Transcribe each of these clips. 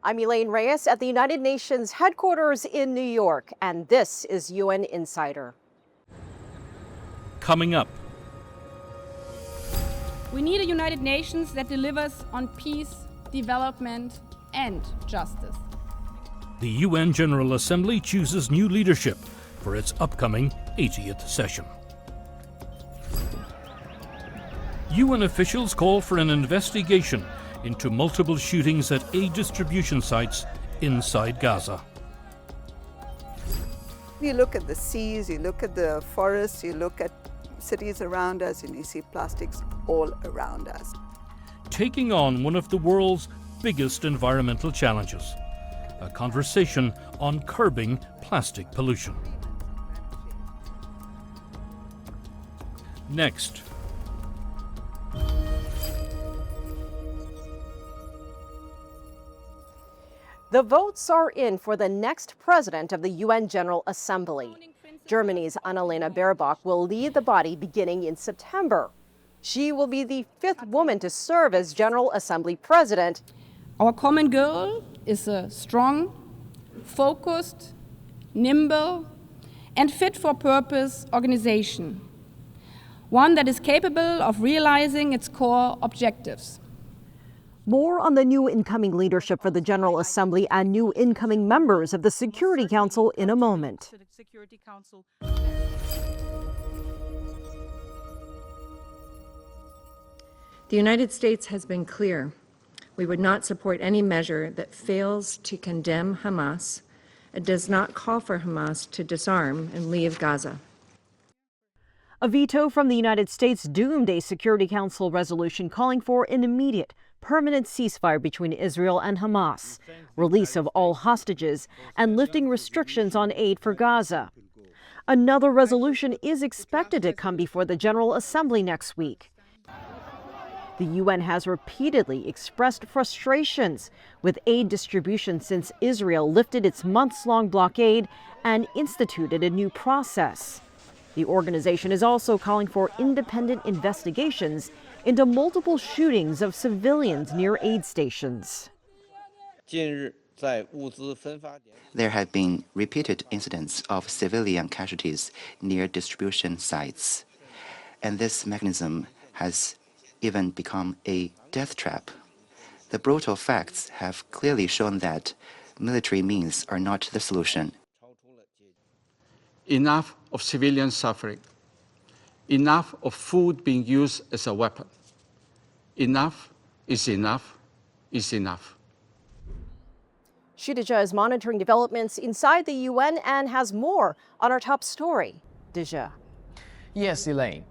I'm Elaine Reyes at the United Nations headquarters in New York, and this is UN Insider. Coming up. We need a United Nations that delivers on peace, development, and justice. The UN General Assembly chooses new leadership for its upcoming 80th session. UN officials call for an investigation into multiple shootings at aid distribution sites inside Gaza. You look at the seas, you look at the forests, you look at cities around us, and you see plastics all around us. Taking on one of the world's biggest environmental challenges, a conversation on curbing plastic pollution. Next. The votes are in for the next president of the UN General Assembly. Germany's Annalena Baerbock will lead the body beginning in September. She will be the fifth woman to serve as General Assembly president. Our common goal is a strong, focused, nimble, and fit-for-purpose organization, one that is capable of realizing its core objectives. More on the new incoming leadership for the General Assembly and new incoming members of the Security Council in a moment. The United States has been clear. We would not support any measure that fails to condemn Hamas and does not call for Hamas to disarm and leave Gaza. A veto from the United States doomed a Security Council resolution calling for an immediate, permanent ceasefire between Israel and Hamas, release of all hostages, and lifting restrictions on aid for Gaza. Another resolution is expected to come before the General Assembly next week. The UN has repeatedly expressed frustrations with aid distribution since Israel lifted its months-long blockade and instituted a new process. The organization is also calling for independent investigations into multiple shootings of civilians near aid stations. There have been repeated incidents of civilian casualties near distribution sites, and this mechanism has even become a death trap. The brutal facts have clearly shown that military means are not the solution. Enough of civilian suffering. Enough of food being used as a weapon. Enough is enough is enough. Shidija is monitoring developments inside the UN and has more on our top story. Dija. Yes, Elaine.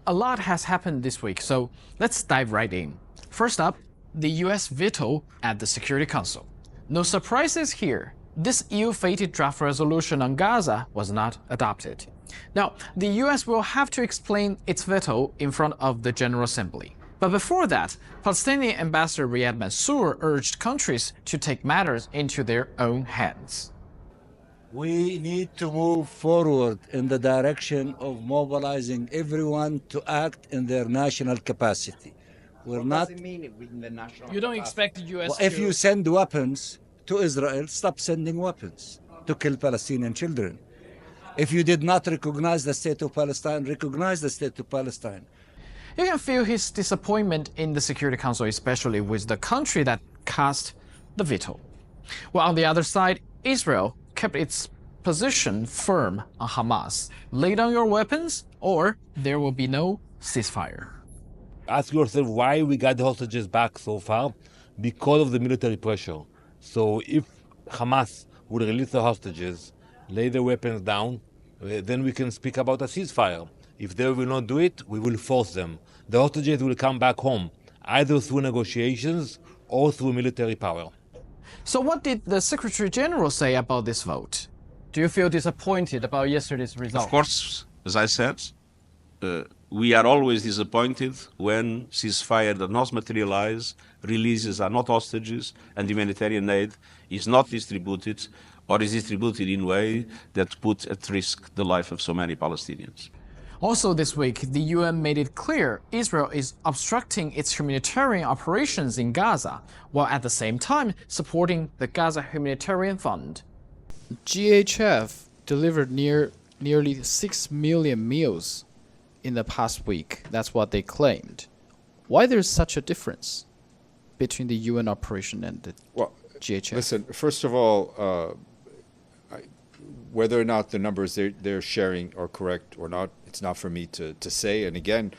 A lot has happened this week, so let's dive right in. First up, the US veto at the Security Council. No surprises here. This ill-fated draft resolution on Gaza was not adopted. Now, the US will have to explain its veto in front of the General Assembly. But before that, Palestinian Ambassador Riyad Mansour urged countries to take matters into their own hands. We need to move forward in the direction of mobilizing everyone to act in their national capacity. We're not. You don't expect the US If you send weapons to Israel, stop sending weapons to kill Palestinian children. If you did not recognize the state of Palestine, recognize the state of Palestine. You can feel his disappointment in the Security Council, especially with the country that cast the veto. While on the other side, Israel kept its position firm on Hamas. Lay down your weapons or there will be no ceasefire. Ask yourself why we got the hostages back so far. Because of the military pressure. So if Hamas would release the hostages, lay their weapons down, then we can speak about a ceasefire. If they will not do it, we will force them. The hostages will come back home, either through negotiations or through military power. So what did the Secretary General say about this vote? Do you feel disappointed about yesterday's result? Of course, as I said, we are always disappointed when ceasefire does not materialize, releases are not hostages, and humanitarian aid is not distributed or is distributed in a way that puts at risk the life of so many Palestinians. Also this week, the UN made it clear Israel is obstructing its humanitarian operations in Gaza, while at the same time supporting the Gaza Humanitarian Fund. GHF delivered nearly 6 million meals in the past week. That's what they claimed. Why there's such a difference between the UN operation and the GHF? Listen, first of all, whether or not the numbers they're sharing are correct or not, it's not for me to say. And again,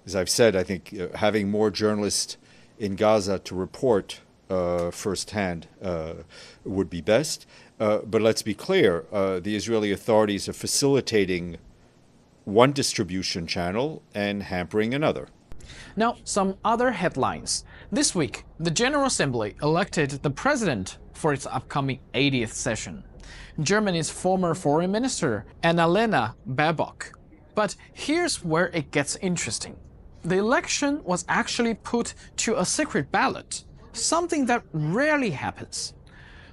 as I've said, I think having more journalists in Gaza to report firsthand would be best. But let's be clear, the Israeli authorities are facilitating one distribution channel and hampering another. Now, some other headlines. This week, the General Assembly elected the president for its upcoming 80th session. Germany's former foreign minister, Annalena Baerbock. But here's where it gets interesting. The election was actually put to a secret ballot, something that rarely happens.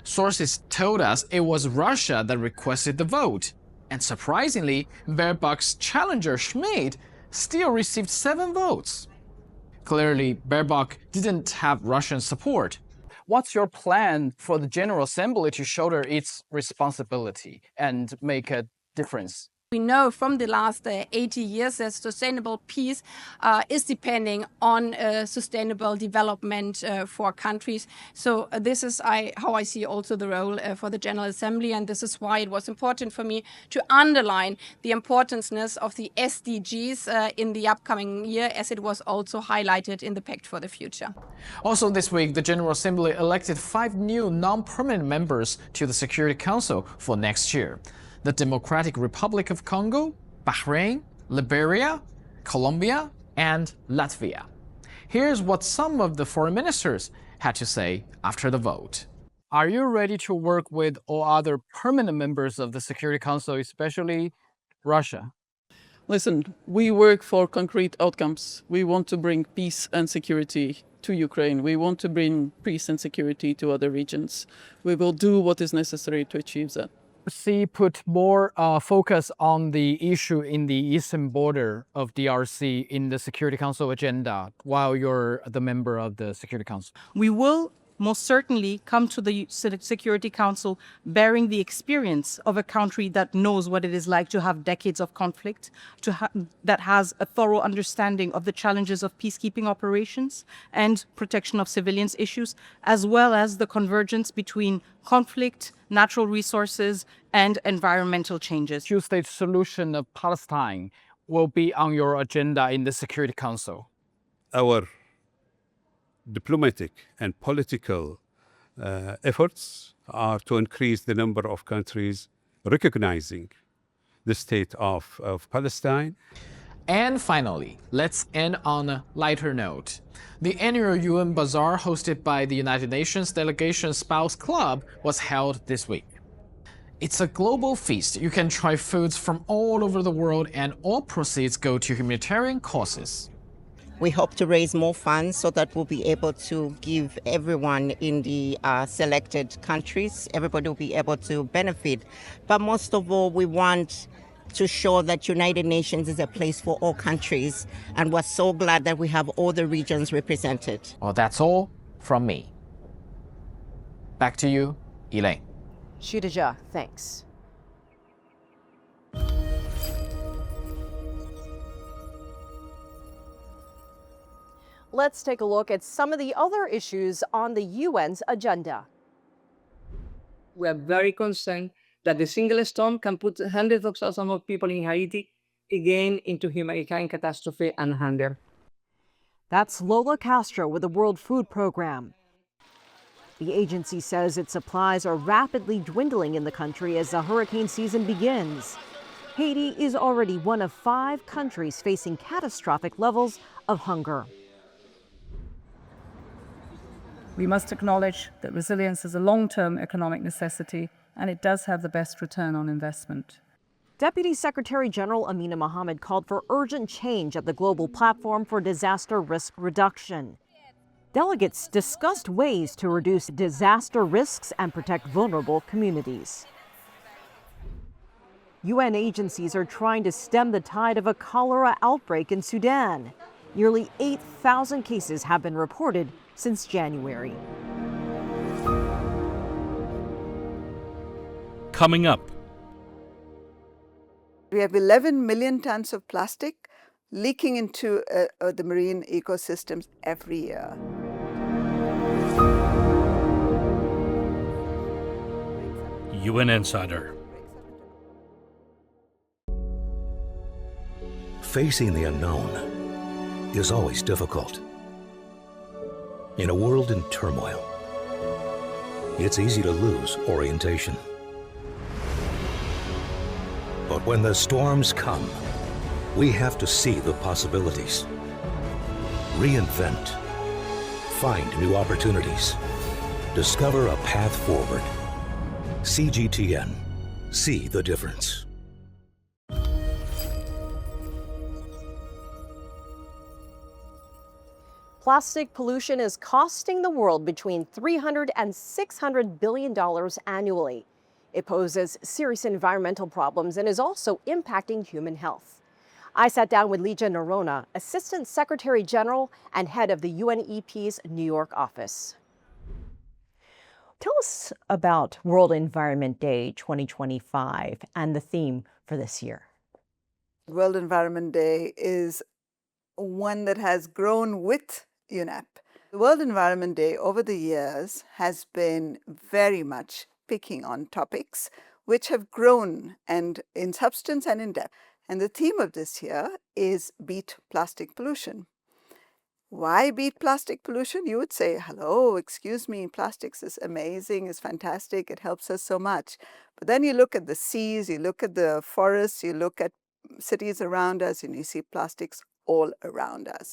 Sources told us it was Russia that requested the vote. And surprisingly, Baerbock's challenger Schmid still received 7 votes. Clearly, Baerbock didn't have Russian support. What's your plan for the General Assembly to shoulder its responsibility and make a difference? We know from the last 80 years that sustainable peace is depending on sustainable development for countries. So this is how I see also the role for the General Assembly, and this is why it was important for me to underline the importance of the SDGs in the upcoming year, as it was also highlighted in the Pact for the Future. Also this week, the General Assembly elected 5 new non-permanent members to the Security Council for next year. The Democratic Republic of Congo, Bahrain, Liberia, Colombia, and Latvia. Here's what some of the foreign ministers had to say after the vote. Are you ready to work with all other permanent members of the Security Council, especially Russia? Listen, we work for concrete outcomes. We want to bring peace and security to Ukraine. We want to bring peace and security to other regions. We will do what is necessary to achieve that. Put more focus on the issue in the eastern border of DRC in the Security Council agenda while you're the member of the Security Council. We will most certainly come to the Security Council bearing the experience of a country that knows what it is like to have decades of conflict, that has a thorough understanding of the challenges of peacekeeping operations and protection of civilians issues, as well as the convergence between conflict, natural resources, and environmental changes. Two-state solution of Palestine will be on your agenda in the Security Council. Our diplomatic and political efforts are to increase the number of countries recognizing the state of Palestine. And finally, let's end on a lighter note. The annual UN Bazaar hosted by the United Nations Delegation Spouse Club was held this week. It's a global feast. You can try foods from all over the world, and all proceeds go to humanitarian causes. We hope to raise more funds so that we'll be able to give everyone in the selected countries, everybody will be able to benefit. But most of all, we want to show that United Nations is a place for all countries, and we're so glad that we have all the regions represented. Well, that's all from me. Back to you, Elaine. Shidajah, thanks. Let's take a look at some of the other issues on the UN's agenda. We are very concerned that the single storm can put hundreds of thousands of people in Haiti again into humanitarian catastrophe and hunger. That's Lola Castro with the World Food Program. The agency says its supplies are rapidly dwindling in the country as the hurricane season begins. Haiti is already one of 5 countries facing catastrophic levels of hunger. We must acknowledge that resilience is a long-term economic necessity, and it does have the best return on investment. Deputy Secretary General Amina Mohammed called for urgent change at the Global Platform for Disaster Risk Reduction. Delegates discussed ways to reduce disaster risks and protect vulnerable communities. UN agencies are trying to stem the tide of a cholera outbreak in Sudan. Nearly 8,000 cases have been reported since January. Coming up, We have 11 million tons of plastic leaking into the marine ecosystems every year. UN Insider. Facing the unknown is always difficult. In a world in turmoil, it's easy to lose orientation. But when the storms come, we have to see the possibilities, reinvent, find new opportunities, discover a path forward. CGTN. See the difference. Plastic pollution is costing the world between $300 and $600 billion annually. It poses serious environmental problems and is also impacting human health. I sat down with Lija Noronha, Assistant Secretary General and head of the UNEP's New York office. Tell us about World Environment Day 2025 and the theme for this year. World Environment Day is one that has grown with UNEP. The World Environment Day over the years has been very much picking on topics which have grown and in substance and in depth. And the theme of this year is Beat Plastic Pollution. Why beat plastic pollution? You would say, hello, excuse me, plastics is amazing, is fantastic, it helps us so much. But then you look at the seas, you look at the forests, you look at cities around us, and you see plastics all around us.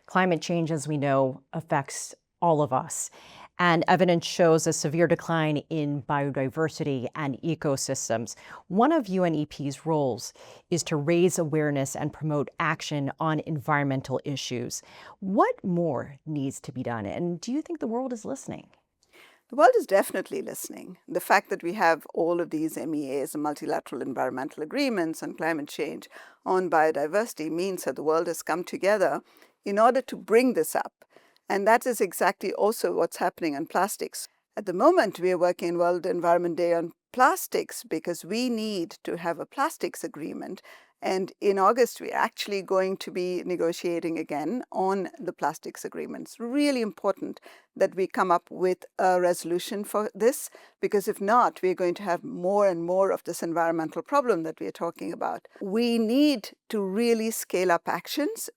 Climate change, as we know, affects all of us. And evidence shows a severe decline in biodiversity and ecosystems. One of UNEP's roles is to raise awareness and promote action on environmental issues. What more needs to be done? And do you think the world is listening? The world is definitely listening. The fact that we have all of these MEAs, multilateral environmental agreements on climate change, on biodiversity, means that the world has come together in order to bring this up. And that is exactly also what's happening on plastics. At the moment, we are working in World Environment Day on plastics because we need to have a plastics agreement. And in August, we're actually going to be negotiating again on the plastics agreement. It's really important that we come up with a resolution for this, because if not, we're going to have more and more of this environmental problem that we're talking about. We need to really scale up actions.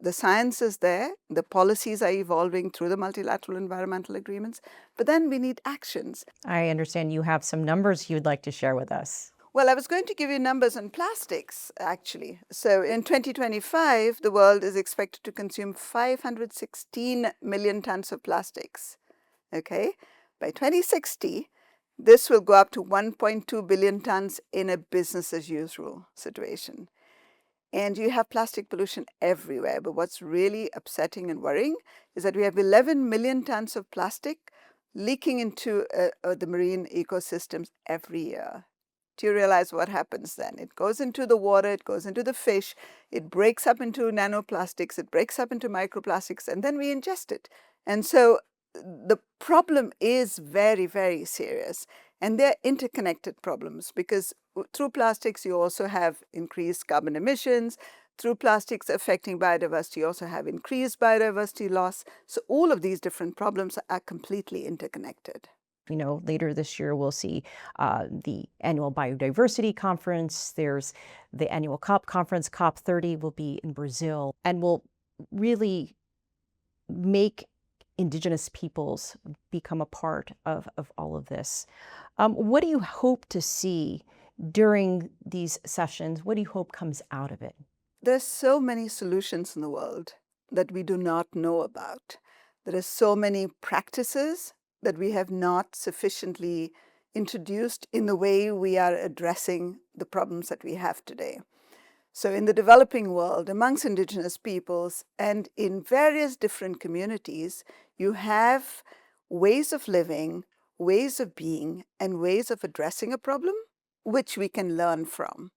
The science is there, the policies are evolving through the multilateral environmental agreements, but then we need actions. I understand you have some numbers you'd like to share with us. Well, I was going to give you numbers on plastics, actually. So in 2025, the world is expected to consume 516 million tons of plastics. Okay? By 2060, this will go up to 1.2 billion tons in a business as usual situation. And you have plastic pollution everywhere. But what's really upsetting and worrying is that we have 11 million tons of plastic leaking into the marine ecosystems every year. Do you realize what happens then? It goes into the water, it goes into the fish, it breaks up into nanoplastics, it breaks up into microplastics, and then we ingest it. And so the problem is very, very serious. And they're interconnected problems because through plastics, you also have increased carbon emissions. Through plastics affecting biodiversity, you also have increased biodiversity loss. So all of these different problems are completely interconnected. You know, later this year, we'll see the annual biodiversity conference. There's the annual COP conference. COP30 will be in Brazil and will really make Indigenous peoples become a part of all of this. What do you hope to see during these sessions? What do you hope comes out of it? There's so many solutions in the world that we do not know about. There are so many practices that we have not sufficiently introduced in the way we are addressing the problems that we have today. So in the developing world, amongst Indigenous peoples and in various different communities, you have ways of living, ways of being, and ways of addressing a problem which we can learn from.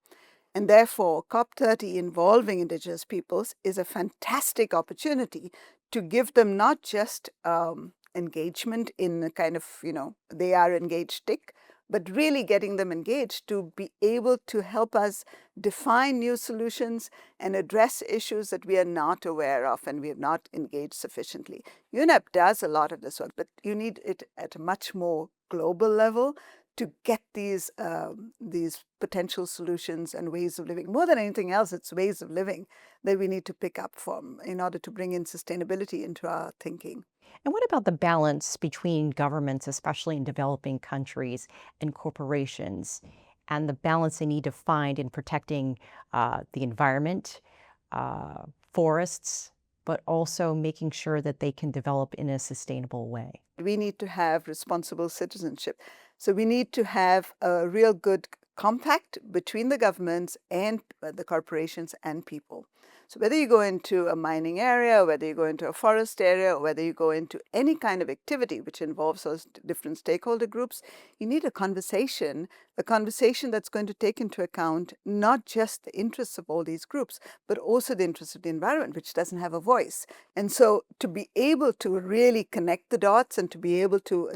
And therefore, COP30 involving indigenous peoples is a fantastic opportunity to give them not just engagement in a kind of, they are engaged tick, but really getting them engaged to be able to help us define new solutions and address issues that we are not aware of and we have not engaged sufficiently. UNEP does a lot of this work, but you need it at a much more global level to get these potential solutions and ways of living. More than anything else, it's ways of living that we need to pick up from in order to bring in sustainability into our thinking. And what about the balance between governments, especially in developing countries, and corporations, and the balance they need to find in protecting the environment, forests, but also making sure that they can develop in a sustainable way? We need to have responsible citizenship. So we need to have a real good compact between the governments and the corporations and people. So whether you go into a mining area, whether you go into a forest area, or whether you go into any kind of activity which involves those different stakeholder groups, you need a conversation that's going to take into account not just the interests of all these groups, but also the interests of the environment, which doesn't have a voice. And so to be able to really connect the dots and to be able to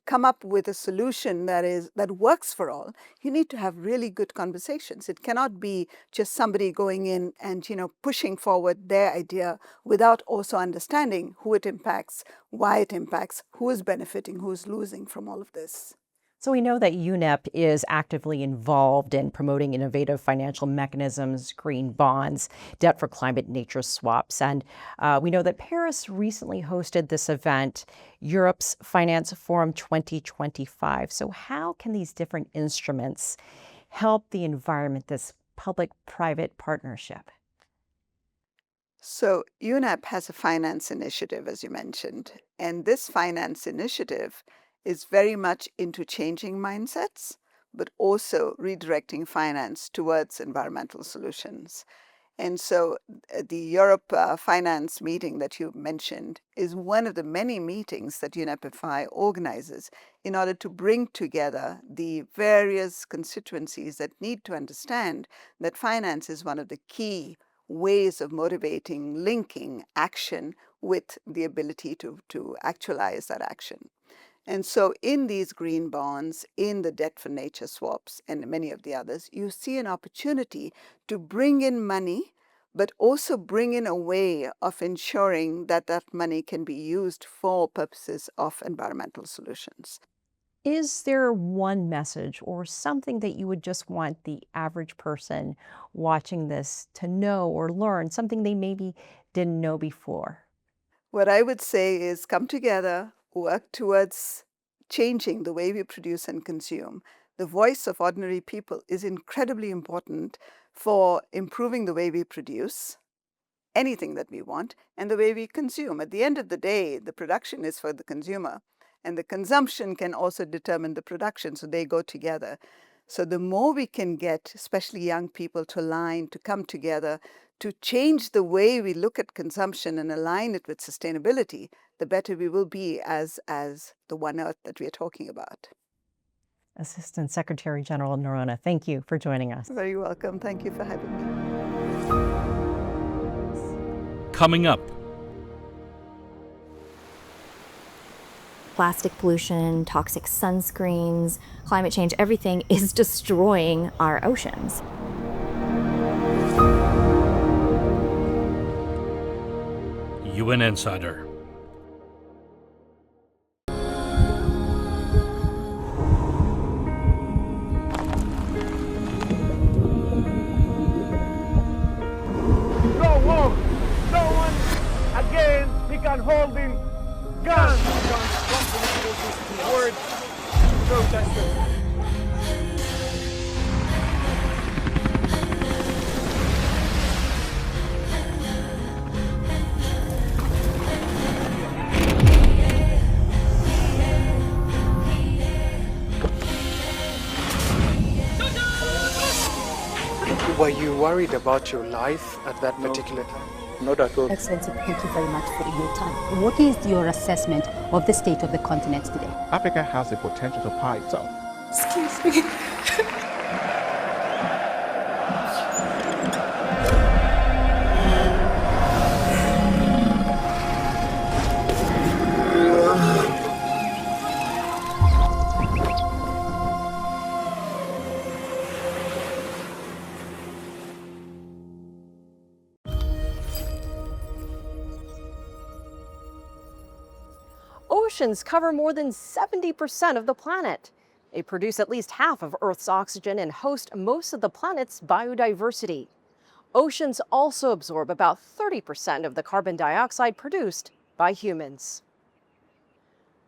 come up with a solution that works for all, you need to have really good conversations. It cannot be just somebody going in and pushing forward their idea without also understanding who it impacts, why it impacts, who is benefiting, who is losing from all of this. So we know that UNEP is actively involved in promoting innovative financial mechanisms, green bonds, debt for climate nature swaps. And we know that Paris recently hosted this event, Europe's Finance Forum 2025. So how can these different instruments help the environment, this public-private partnership? So UNEP has a finance initiative, as you mentioned, and this finance initiative is very much into changing mindsets, but also redirecting finance towards environmental solutions. And so the Europe Finance meeting that you mentioned is one of the many meetings that UNEP-FI organizes in order to bring together the various constituencies that need to understand that finance is one of the key ways of motivating, linking action with the ability to actualize that action. And so in these green bonds, in the debt for nature swaps, and many of the others, you see an opportunity to bring in money, but also bring in a way of ensuring that that money can be used for purposes of environmental solutions. Is there one message or something that you would just want the average person watching this to know or learn, something they maybe didn't know before? What I would say is come together, work towards changing the way we produce and consume. The voice of ordinary people is incredibly important for improving the way we produce anything that we want and the way we consume. At the end of the day, the production is for the consumer, and the consumption can also determine the production, so they go together. So the more we can get, especially young people, to align, to come together, to change the way we look at consumption and align it with sustainability, the better we will be as the One Earth that we are talking about. Assistant Secretary General Narona, thank you for joining us. Very welcome. Thank you for having me. Coming up. Plastic pollution, toxic sunscreens, climate change, everything is destroying our oceans. UN Insider. No war, no one again began holding guns. Words protesters. Were you worried about your life at that particular time? Not at all. Excellency, thank you very much for your time. What is your assessment of the state of the continent today? Africa has the potential to power itself. Excuse me. Oceans cover more than 70% of the planet. They produce at least half of Earth's oxygen and host most of the planet's biodiversity. Oceans also absorb about 30% of the carbon dioxide produced by humans.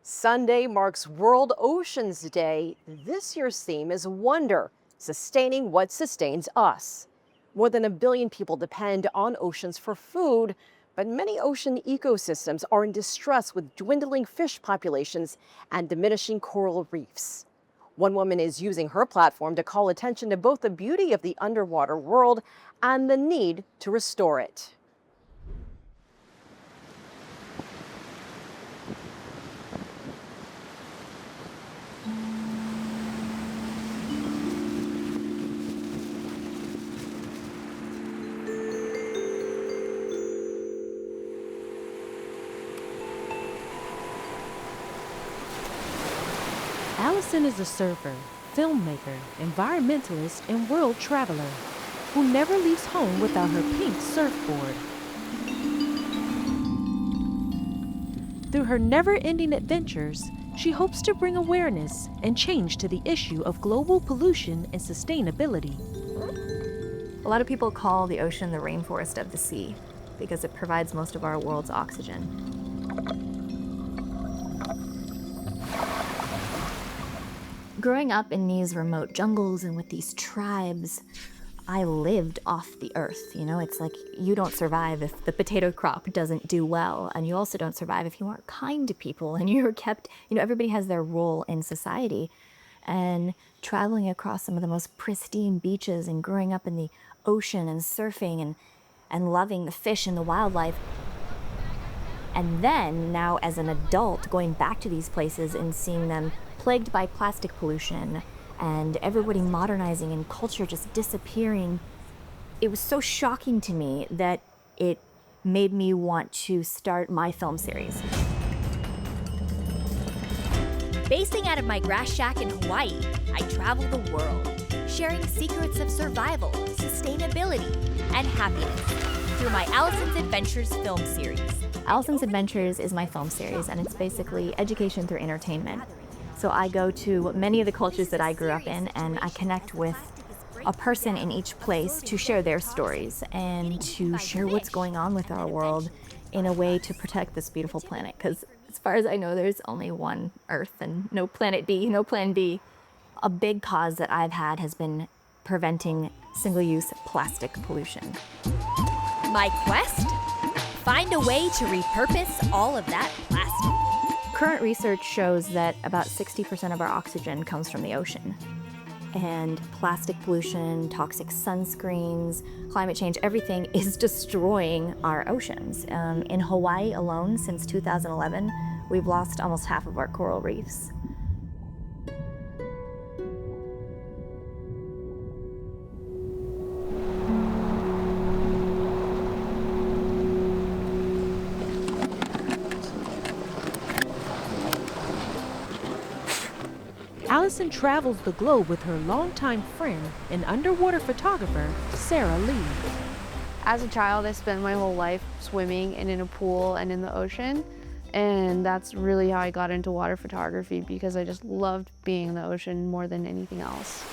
Sunday marks World Oceans Day. This year's theme is Wonder, sustaining what sustains us. More than 1 billion people depend on oceans for food, but many ocean ecosystems are in distress with dwindling fish populations and diminishing coral reefs. One woman is using her platform to call attention to both the beauty of the underwater world and the need to restore it. Allison is a surfer, filmmaker, environmentalist, and world traveler who never leaves home without her pink surfboard. Through her never-ending adventures, she hopes to bring awareness and change to the issue of global pollution and sustainability. A lot of people call the ocean the rainforest of the sea because it provides most of our world's oxygen. Growing up in these remote jungles and with these tribes, I lived off the earth. You know, it's like you don't survive if the potato crop doesn't do well, and you also don't survive if you aren't kind to people and you're kept, you know, everybody has their role in society. And traveling across some of the most pristine beaches and growing up in the ocean and surfing and loving the fish and the wildlife. And then now as an adult going back to these places and seeing them plagued by plastic pollution and everybody modernizing and culture just disappearing, it was so shocking to me that it made me want to start my film series. Basing out of my grass shack in Hawaii, I travel the world, sharing secrets of survival, sustainability, and happiness through my Allison's Adventures film series. Allison's Adventures is my film series, and it's basically education through entertainment. So I go to many of the cultures that I grew up in, and I connect with a person in each place to share their stories and to share what's going on with our world in a way to protect this beautiful planet. Because as far as I know, there's only one Earth and no planet B, no plan B. A big cause that I've had has been preventing single-use plastic pollution. My quest? Find a way to repurpose all of that plastic. Current research shows that about 60% of our oxygen comes from the ocean. And plastic pollution, toxic sunscreens, climate change, everything is destroying our oceans. In Hawaii alone, since 2011, we've lost almost half of our coral reefs. Allison travels the globe with her longtime friend and underwater photographer, Sarah Lee. As a child, I spent my whole life swimming and in a pool and in the ocean. And that's really how I got into water photography, because I just loved being in the ocean more than anything else.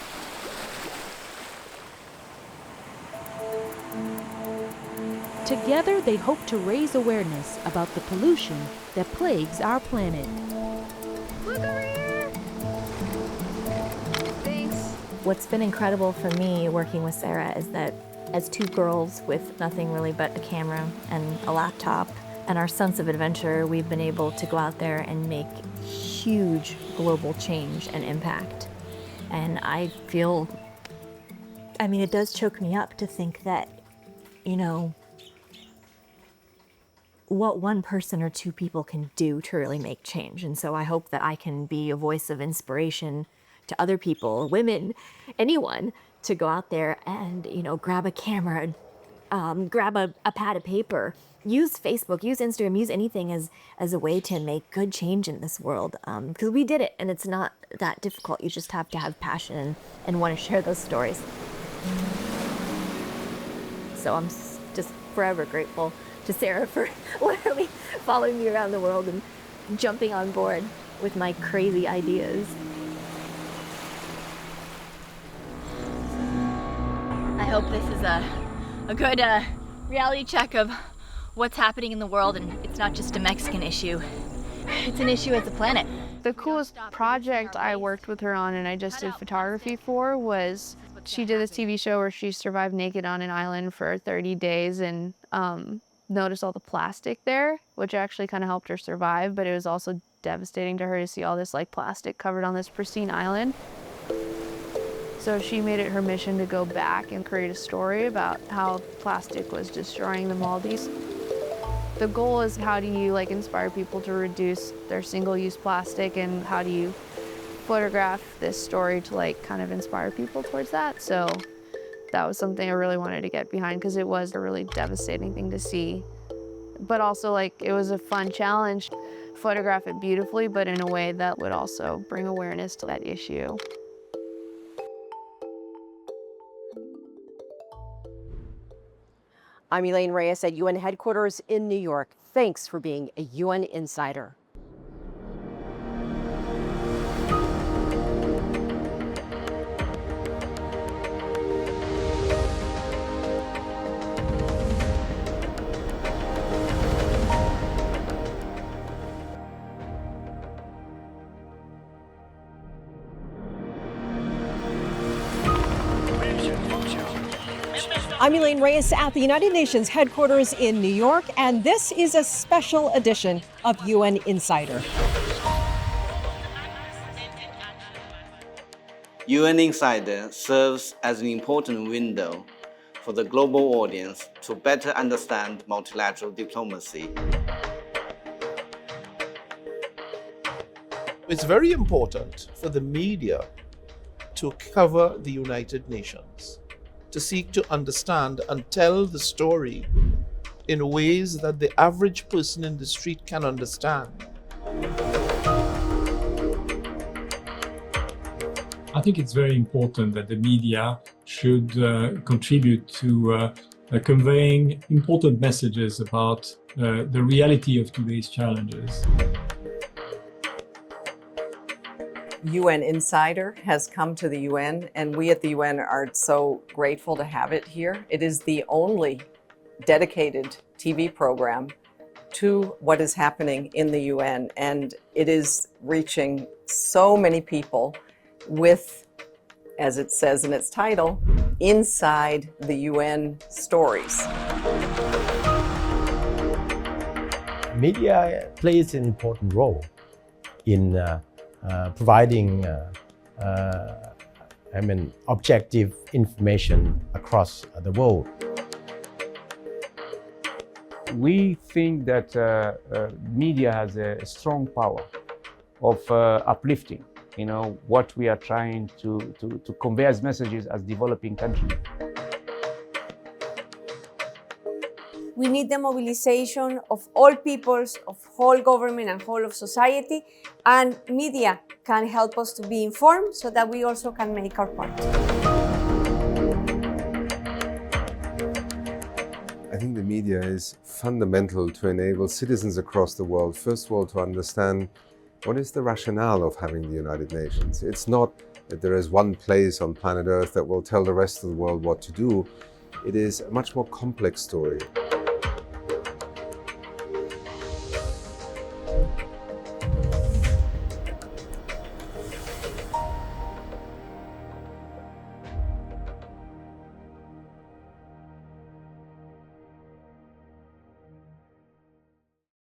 Together, they hope to raise awareness about the pollution that plagues our planet. Look over here! What's been incredible for me working with Sarah is that as two girls with nothing really but a camera and a laptop and our sense of adventure, we've been able to go out there and make huge global change and impact. And I feel, I mean, it does choke me up to think that, you know, what one person or two people can do to really make change. And so I hope that I can be a voice of inspiration to other people, women, anyone, to go out there and, grab a camera, grab a pad of paper, use Facebook, use Instagram, use anything as a way to make good change in this world. Because we did it, and it's not that difficult. You just have to have passion and want to share those stories. So I'm just forever grateful to Sarah for literally following me around the world and jumping on board with my crazy ideas. I hope this is a good reality check of what's happening in the world, and it's not just a Mexican issue. It's an issue as a planet. The coolest project I worked with her on and I just did photography for was she did this TV show where she survived naked on an island for 30 days and noticed all the plastic there, which actually kind of helped her survive, but it was also devastating to her to see all this plastic covered on this pristine island. So she made it her mission to go back and create a story about how plastic was destroying the Maldives. The goal is, how do you inspire people to reduce their single-use plastic, and how do you photograph this story to kind of inspire people towards that? So that was something I really wanted to get behind because it was a really devastating thing to see. But also it was a fun challenge. Photograph it beautifully, but in a way that would also bring awareness to that issue. I'm Elaine Reyes at UN headquarters in New York. Thanks for being a UN Insider. I'm Elaine Reyes at the United Nations headquarters in New York, and this is a special edition of UN Insider. UN Insider serves as an important window for the global audience to better understand multilateral diplomacy. It's very important for the media to cover the United Nations, to seek to understand and tell the story in ways that the average person in the street can understand. I think it's very important that the media should contribute to conveying important messages about the reality of today's challenges. UN Insider has come to the UN, and we at the UN are so grateful to have it here. It is the only dedicated TV program to what is happening in the UN, and it is reaching so many people with, as it says in its title, inside the UN stories. Media plays an important role in providing objective information across the world. We think that media has a strong power of uplifting, what we are trying to convey as messages as developing countries. We need the mobilization of all peoples, of whole government and whole of society, and media can help us to be informed so that we also can make our part. I think the media is fundamental to enable citizens across the world, first of all, to understand what is the rationale of having the United Nations. It's not that there is one place on planet Earth that will tell the rest of the world what to do. It is a much more complex story.